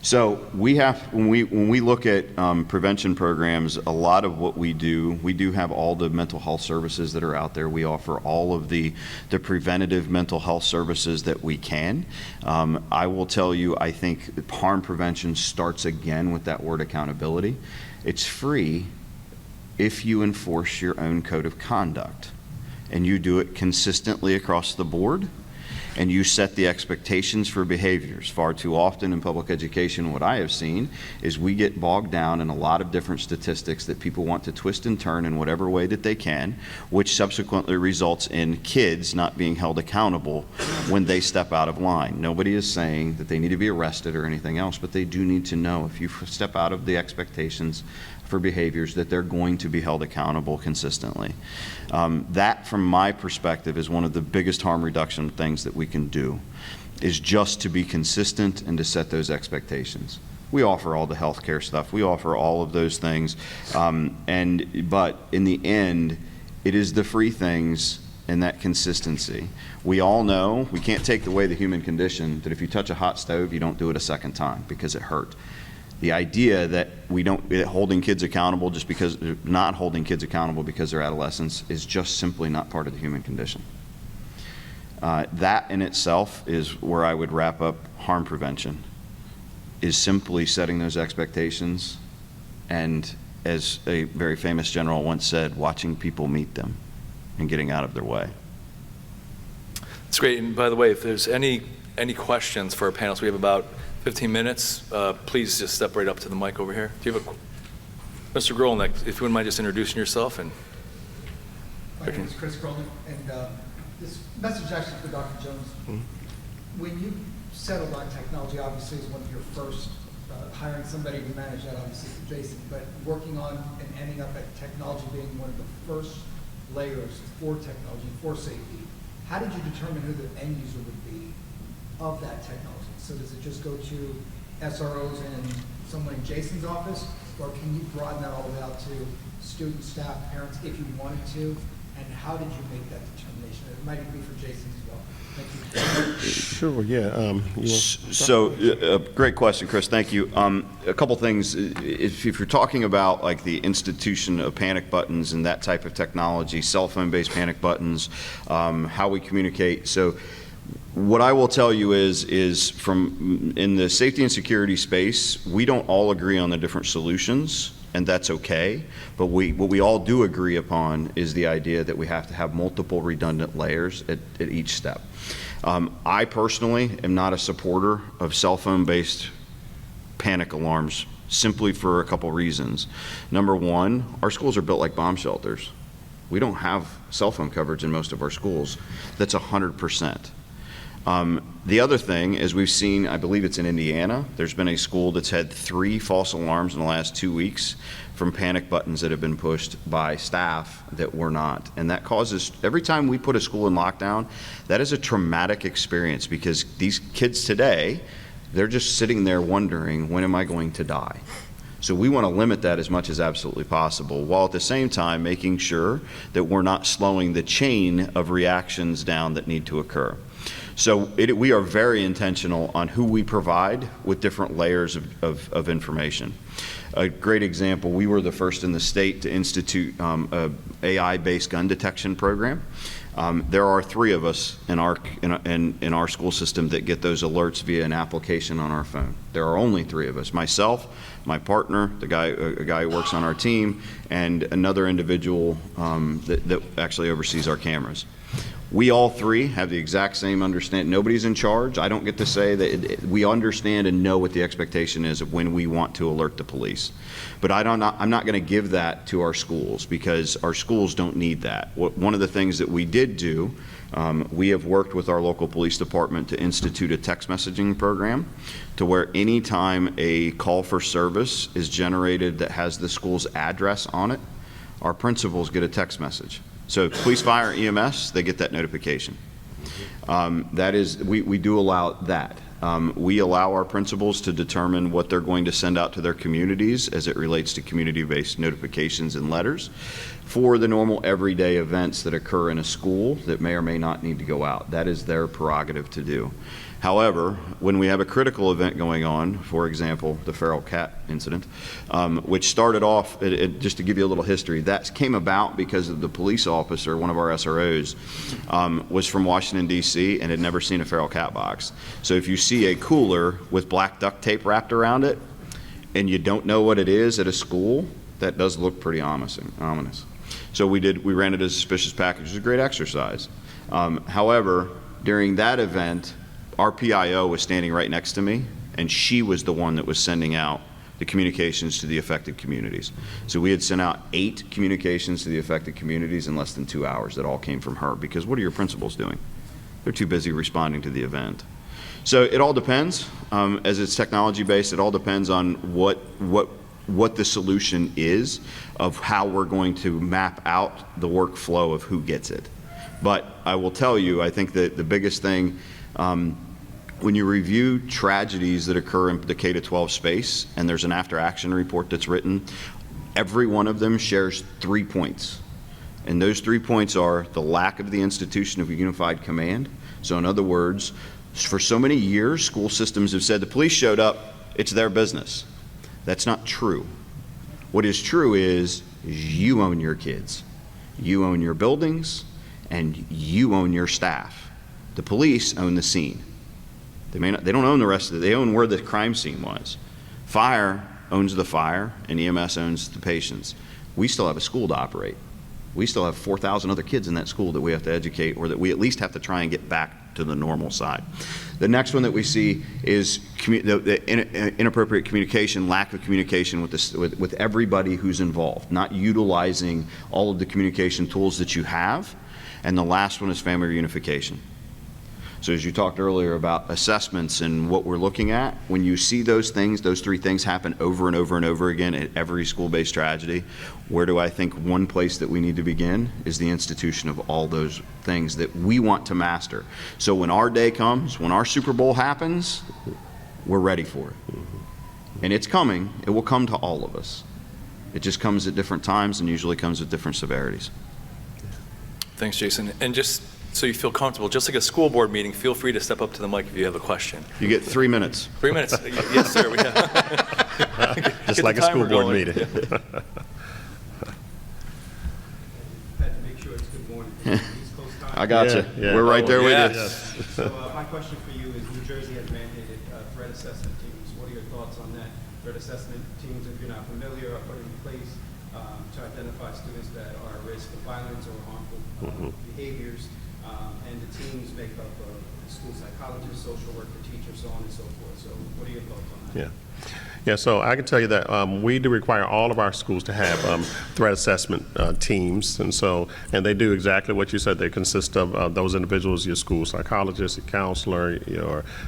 So when we look at prevention programs, a lot of what we do have all the mental health services that are out there. We offer all of the preventative mental health services that we can. I will tell you, I think harm prevention starts again with that word accountability. It's free if you enforce your own code of conduct, and you do it consistently across the board, and you set the expectations for behaviors. Far too often in public education, what I have seen is we get bogged down in a lot of different statistics that people want to twist and turn in whatever way that they can, which subsequently results in kids not being held accountable when they step out of line. Nobody is saying that they need to be arrested or anything else, but they do need to know if you step out of the expectations for behaviors that they're going to be held accountable consistently. That, from my perspective, is one of the biggest harm reduction things that we can do, is just to be consistent and to set those expectations. We offer all the healthcare stuff. We offer all of those things. But in the end, it is the free things and that consistency. We all know, we can't take away the human condition, that if you touch a hot stove, you don't do it a second time because it hurt. The idea that holding kids accountable not holding kids accountable because they're adolescents is just simply not part of the human condition. That in itself is where I would wrap up harm prevention, is simply setting those expectations, and as a very famous general once said, watching people meet them and getting out of their way. That's great. And by the way, if there's any questions for our panelists, we have about 15 minutes. Please just step right up to the mic over here. Do you have Mr. Grolnick, if you wouldn't mind just introducing yourself. And my name is Chris Grolnick, and this message is actually for Dr. Jones. Mm-hmm. When you settled on technology, obviously is one of your first, hiring somebody to manage that, obviously for Jason, but working on and ending up at technology being one of the first layers for technology, for safety. How did you determine who the end user would be of that technology? So does it just go to SROs and someone in Jason's office, or can you broaden that all the way out to students, staff, parents, if you wanted to? And how did you make that determination? It might be for Jason as well. Sure, yeah. Great question, Chris. Thank you. A couple things. If you're talking about like the institution of panic buttons and that type of technology, cell phone-based panic buttons, how we communicate. So, what I will tell you is from in the safety and security space, we don't all agree on the different solutions, and that's okay. But what we all do agree upon is the idea that we have to have multiple redundant layers at each step. I personally am not a supporter of cell phone-based panic alarms, simply for a couple reasons. Number one, our schools are built like bomb shelters. We don't have cell phone coverage in most of our schools. That's 100%. The other thing is we've seen, I believe it's in Indiana, there's been a school that's had 3 false alarms in the last 2 weeks from panic buttons that have been pushed by staff that were not. And that causes, every time we put a school in lockdown, that is a traumatic experience because these kids today, they're just sitting there wondering, when am I going to die? So we want to limit that as much as absolutely possible, while at the same time making sure that we're not slowing the chain of reactions down that need to occur. So we are very intentional on who we provide with different layers of information. A great example, we were the first in the state to institute a AI-based gun detection program. There are 3 of us in our school system that get those alerts via an application on our phone. There are only 3 of us, myself, my partner, a guy who works on our team, and another individual that actually oversees our cameras. We all 3 have the exact same understanding. Nobody's in charge. I don't get to say that we understand and know what the expectation is of when we want to alert the police. But I'm not going to give that to our schools because our schools don't need that. One of the things that we did do, we have worked with our local police department to institute a text messaging program to where anytime a call for service is generated that has the school's address on it, our principals get a text message. So police, fire, EMS, they get that notification. That is, we do allow that. We allow our principals to determine what they're going to send out to their communities as it relates to community-based notifications and letters for the normal everyday events that occur in a school that may or may not need to go out. That is their prerogative to do. However, when we have a critical event going on, for example, the feral cat incident, which started off, just to give you a little history, that came about because of the police officer, one of our SROs, was from Washington, D.C. and had never seen a feral cat box. So if you see a cooler with black duct tape wrapped around it and you don't know what it is at a school, that does look pretty ominous. So we ran it as a suspicious package. It was a great exercise. However, during that event, our PIO was standing right next to me, and she was the one that was sending out the communications to the affected communities. So we had sent out 8 communications to the affected communities in less than 2 hours that all came from her, because what are your principals doing? They're too busy responding to the event. So it all depends. As it's technology-based, it all depends on what the solution is of how we're going to map out the workflow of who gets it. But I will tell you, I think that the biggest thing, when you review tragedies that occur in the K-12 space, and there's an after-action report that's written, every one of them shares 3 points. And those 3 points are the lack of the institution of unified command. So in other words, for so many years, school systems have said the police showed up, it's their business. That's not true. What is true is you own your kids, you own your buildings, and you own your staff. The police own the scene. They don't own the rest of it. They own where the crime scene was. Fire owns the fire, and EMS owns the patients. We still have a school to operate. We still have 4,000 other kids in that school that we have to educate, or that we at least have to try and get back to the normal side. The next one that we see is the inappropriate communication, lack of communication with everybody who's involved, not utilizing all of the communication tools that you have. And the last one is family reunification. So as you talked earlier about assessments and what we're looking at, when you see those things, those 3 things happen over and over and over again at every school-based tragedy, where do I think one place that we need to begin is the institution of all those things that we want to master. So when our day comes, when our Super Bowl happens, we're ready for it. And it's coming. It will come to all of us. It just comes at different times and usually comes with different severities. Thanks, Jason. And just so you feel comfortable, just like a school board meeting, feel free to step up to the mic if you have a question. You get 3 minutes. 3 minutes. Yes, sir. We have. Just like a school board meeting. I got you. Yeah. We're right there with you. Yes. So my question for you is, New Jersey has mandated threat assessment teams. What are your thoughts on that? Threat assessment teams, if you're not familiar, are put in place to identify students that are at risk of violence or harmful behaviors. And the teams make up school psychologists, social worker, teachers, so on and so forth. So what are your thoughts on that? Yeah. Yeah, so I can tell you that we do require all of our schools to have threat assessment teams, and they do exactly what you said. They consist of those individuals, your school psychologist, your counselor,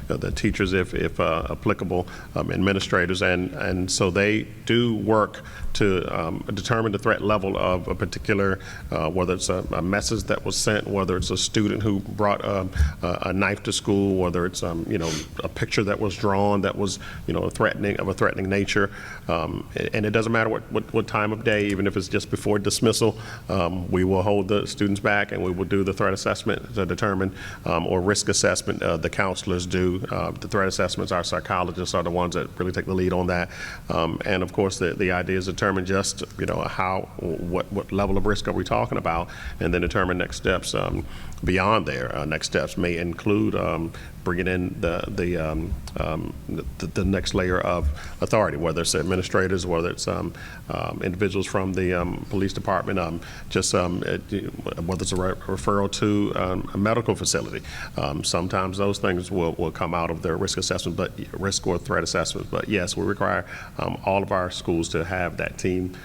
the teachers, if applicable, administrators, and so they do work to determine the threat level of a particular, whether it's a message that was sent, whether it's a student who brought a knife to school, whether it's a picture that was drawn that was threatening nature, and it doesn't matter what time of day, even if it's just before dismissal, we will hold the students back and we will do the threat assessment to determine, or risk assessment. The counselors do the threat assessments. Our psychologists are the ones that really take the lead on that, and of course the idea is determine just what level of risk are we talking about, and then determine next steps beyond there. Next steps may include bringing in the next layer of authority, whether it's administrators, whether it's individuals from the police department, whether it's a referral to a medical facility. Sometimes those things will come out of their risk assessment, but risk or threat assessment. But yes, we require all of our schools to have that team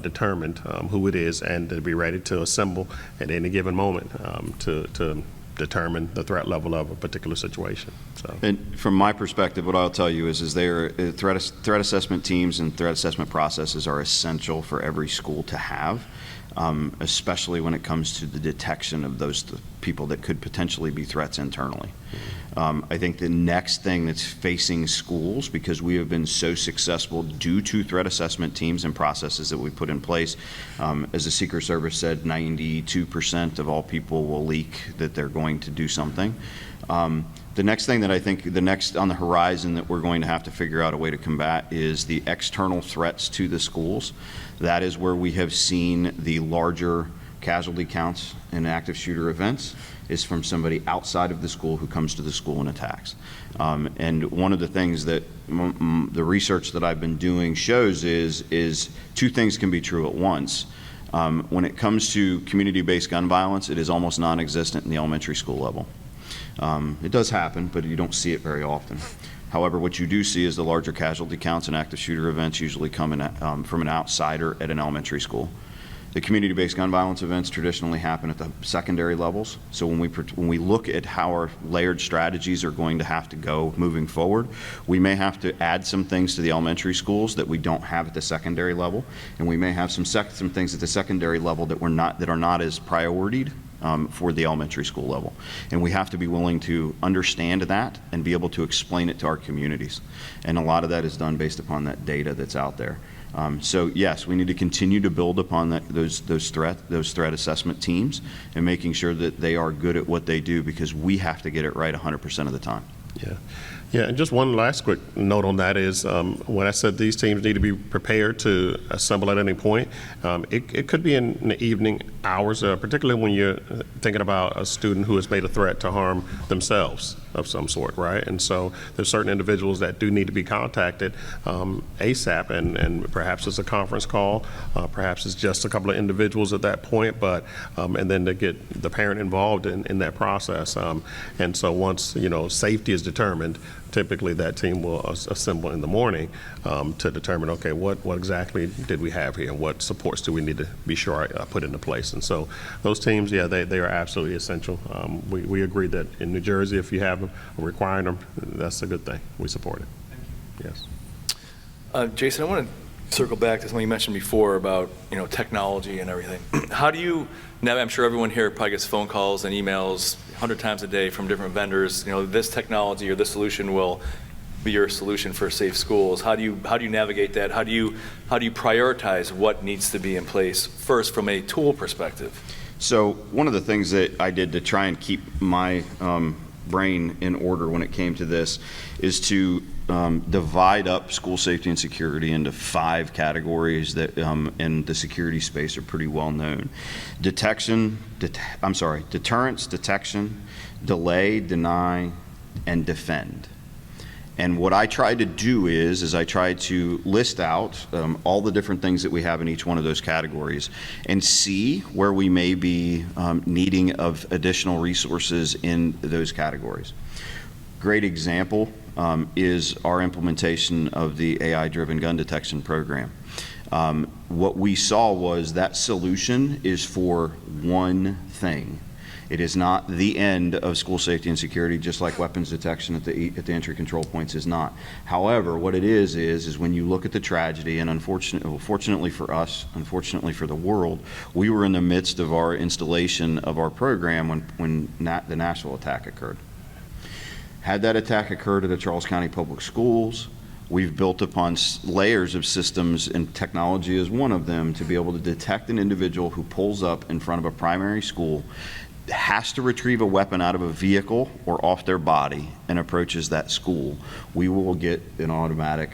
determined who it is and to be ready to assemble at any given moment to determine the threat level of a particular situation. So, and from my perspective, what I'll tell you is there threat assessment teams and threat assessment processes are essential for every school to have, especially when it comes to the detection of those people that could potentially be threats internally. I think the next thing that's facing schools, because we have been so successful due to threat assessment teams and processes that we put in place, as the Secret Service said, 92% of all people will leak that they're going to do something. The next thing that I think the next on the horizon that we're going to have to figure out a way to combat is the external threats to the schools. That is where we have seen the larger casualty counts in active shooter events, is from somebody outside of the school who comes to the school and attacks. And one of the things that the research that I've been doing shows is two things can be true at once. When it comes to community-based gun violence, it is almost non-existent in the elementary school level. It does happen, but you don't see it very often. However, what you do see is the larger casualty counts and active shooter events usually come in, from an outsider at an elementary school. The community-based gun violence events traditionally happen at the secondary levels. So when we look at how our layered strategies are going to have to go moving forward, we may have to add some things to the elementary schools that we don't have at the secondary level, and we may have some things at the secondary level that are not as prioritied for the elementary school level. And we have to be willing to understand that and be able to explain it to our communities. And a lot of that is done based upon that data that's out there. So yes, we need to continue to build upon those threat assessment teams and making sure that they are good at what they do, because we have to get it right 100% of the time. Yeah, and just one last quick note on that is when I said these teams need to be prepared to assemble at any point, it could be in the evening hours, particularly when you're thinking about a student who has made a threat to harm themselves of some sort, right? And so there's certain individuals that do need to be contacted ASAP, and perhaps it's a conference call, perhaps it's just a couple of individuals at that point, but and then to get the parent involved in that process. And so once safety is determined, typically that team will assemble in the morning to determine, okay, what exactly did we have here, and what supports do we need to be sure I put into place. And so those teams, yeah, they are absolutely essential. We agree that in New Jersey, if you have them or requiring them, that's a good thing. We support it. Thank you. Yes. Jason, I want to circle back to something you mentioned before about technology and everything. How do you now? I'm sure everyone here probably gets phone calls and emails 100 times a day from different vendors. This technology or this solution will be your solution for safe schools. How do you navigate that? How do you prioritize what needs to be in place first from a tool perspective? So one of the things that I did to try and keep my brain in order when it came to this is to divide up school safety and security into 5 categories that in the security space are pretty well known. Deterrence, detection, delay, deny, and defend. And what I try to do is I try to list out all the different things that we have in each one of those categories and see where we may be needing of additional resources in those categories. Great example is our implementation of the AI-driven gun detection program. What we saw was that solution is for one thing. It is not the end of school safety and security, just like weapons detection at the entry control points is not. However, what it is when you look at the tragedy, and unfortunately for us, unfortunately for the world, we were in the midst of our installation of our program when the Nashville attack occurred. Had that attack occurred at the Charles County Public Schools, we've built upon layers of systems, and technology is one of them, to be able to detect an individual who pulls up in front of a primary school, has to retrieve a weapon out of a vehicle or off their body and approaches that school. We will get an automatic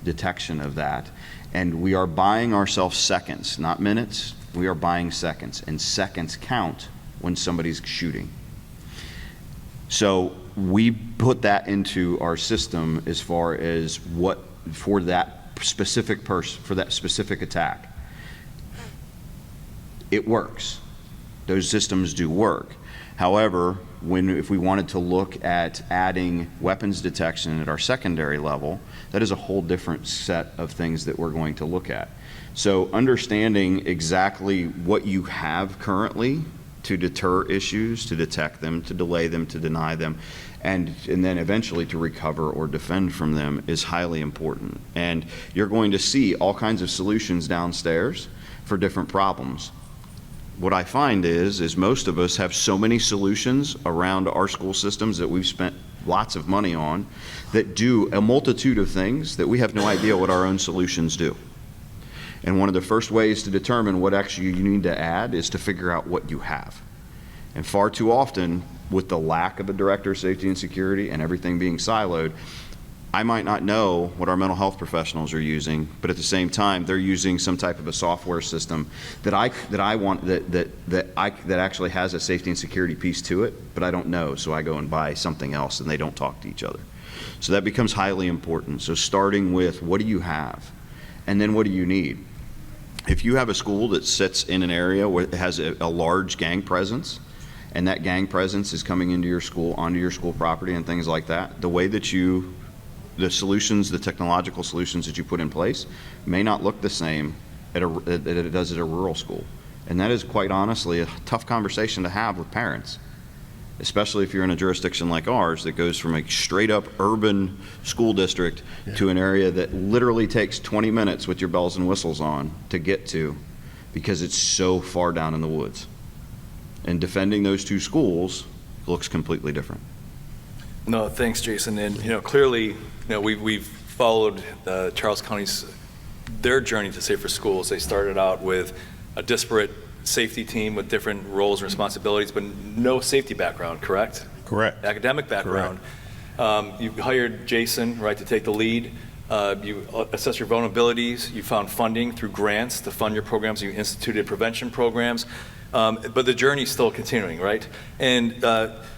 detection of that. And we are buying ourselves seconds, not minutes. We are buying seconds, and seconds count when somebody's shooting. So we put that into our system as far as what for that specific person, for that specific attack. It works. Those systems do work. However, if we wanted to look at adding weapons detection at our secondary level, that is a whole different set of things that we're going to look at. So understanding exactly what you have currently to deter issues, to detect them, to delay them, to deny them, and then eventually to recover or defend from them is highly important. And you're going to see all kinds of solutions downstairs for different problems. What I find is most of us have so many solutions around our school systems that we've spent lots of money on that do a multitude of things that we have no idea what our own solutions do. And one of the first ways to determine what actually you need to add is to figure out what you have. And far too often, with the lack of a director of safety and security and everything being siloed, I might not know what our mental health professionals are using, but at the same time, they're using some type of a software system that actually has a safety and security piece to it, but I don't know, so I go and buy something else, and they don't talk to each other. So that becomes highly important. So starting with what do you have, and then what do you need? If you have a school that sits in an area where it has a large gang presence, and that gang presence is coming into your school, onto your school property, and things like that, the way that the solutions, the technological solutions that you put in place may not look the same that it does at a rural school. And that is quite honestly a tough conversation to have with parents, especially if you're in a jurisdiction like ours that goes from a straight up urban school district to an area that literally takes 20 minutes with your bells and whistles on to get to because it's so far down in the woods. And defending those two schools looks completely different. No, thanks, Jason. And clearly, we've followed Charles County's their journey to safer schools. They started out with a disparate safety team with different roles and responsibilities, but no safety background. Correct? Correct. Academic background. You hired Jason, right, to take the lead. You assessed your vulnerabilities. You found funding through grants to fund your programs. You instituted prevention programs. But the journey's still continuing, right? And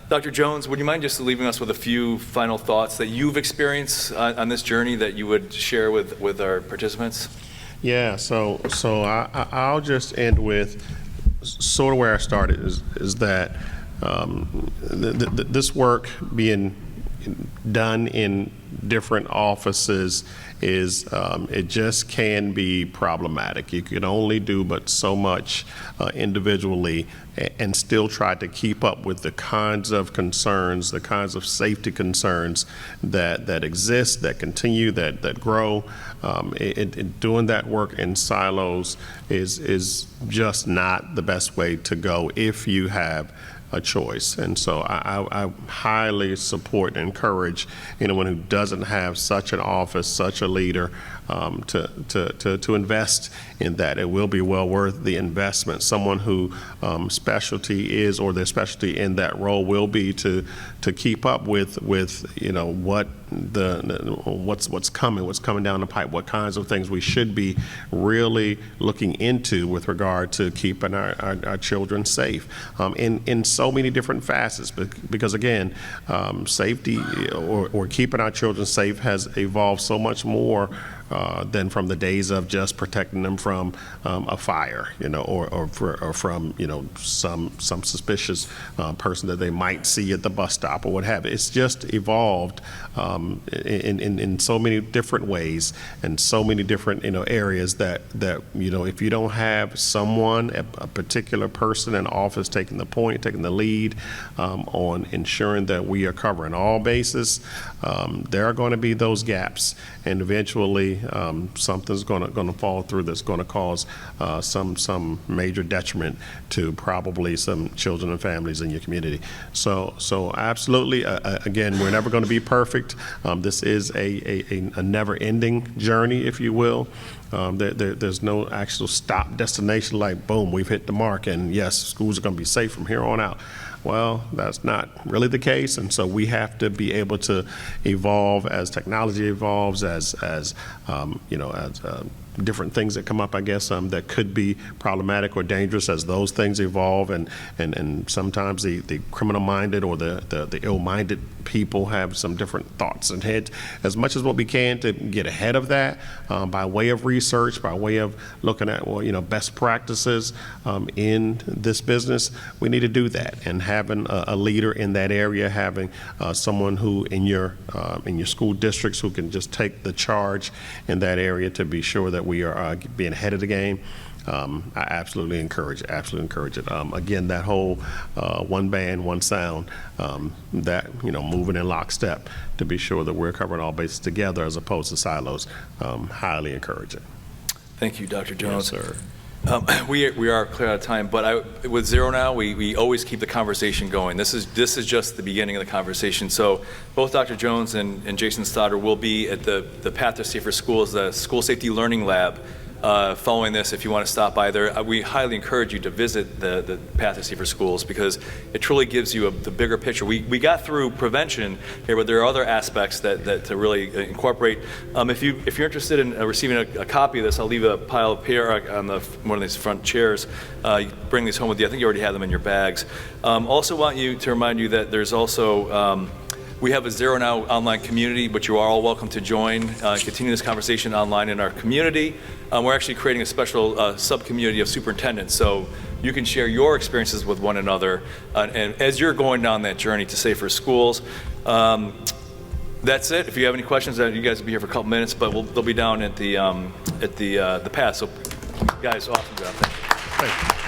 Dr. Jones, would you mind just leaving us with a few final thoughts that you've experienced on this journey that you would share with our participants? Yeah, so I'll just end with sort of where I started is that this work being done in different offices is it just can be problematic. You can only do but so much individually and still try to keep up with the kinds of concerns, the kinds of safety concerns that exist, that continue, that grow. Doing that work in silos is just not the best way to go if you have a choice. And so I highly support and encourage anyone who doesn't have such an office, such a leader, to invest in that. It will be well worth the investment. Someone who specialty is, or their specialty in that role will be to keep up with what what's coming down the pipe, what kinds of things we should be really looking into with regard to keeping our children safe in so many different facets. Because again, safety or keeping our children safe has evolved so much more than from the days of just protecting them from a fire, or from some suspicious person that they might see at the bus stop or what have you. It's just evolved in so many different ways and so many different areas that if you don't have someone, a particular person in office taking the lead on ensuring that we are covering all bases, there are going to be those gaps, and eventually something's going to fall through that's going to cause some major detriment to probably some children and families in your community. So absolutely, again, we're never going to be perfect. This is a never-ending journey, if you will. There's no actual stop destination like, boom, we've hit the mark, and yes, schools are going to be safe from here on out. Well, that's not really the case, and so we have to be able to evolve as technology evolves, as different things that come up, I guess, that could be problematic or dangerous as those things evolve, and sometimes the criminal-minded or the ill-minded people have some different thoughts and heads. As much as what we can to get ahead of that by way of research, by way of looking at best practices in this business, we need to do that. And having a leader in that area, having someone who in your school districts who can just take the charge in that area to be sure that we are being ahead of the game. I absolutely encourage it. Again, that whole one band, one sound, that moving in lockstep to be sure that we're covering all bases together as opposed to silos. Highly encourage it. Thank you, Dr. Jones. Yes, sir. We are clear out of time, but with Zero Now, we always keep the conversation going. This is just the beginning of the conversation. So both Dr. Jones and Jason Stoddard will be at the Path to Safer Schools, the School Safety Learning Lab. Following this, if you want to stop by there, we highly encourage you to visit the Path to Safer Schools, because it truly gives you the bigger picture. We got through prevention here, but there are other aspects that to really incorporate. If you're interested in receiving a copy of this, I'll leave a pile up here on one of these front chairs. You bring these home with you. I think you already have them in your bags. Also want to remind you that there's also we have a Zero Now online community, which you are all welcome to join. Continue this conversation online in our community. We're actually creating a special sub-community of superintendents, so you can share your experiences with one another, and as you're going down that journey to safer schools. That's it. If you have any questions, you guys will be here for a couple minutes, but they'll be down at the path. So, guys, awesome job. Thank you.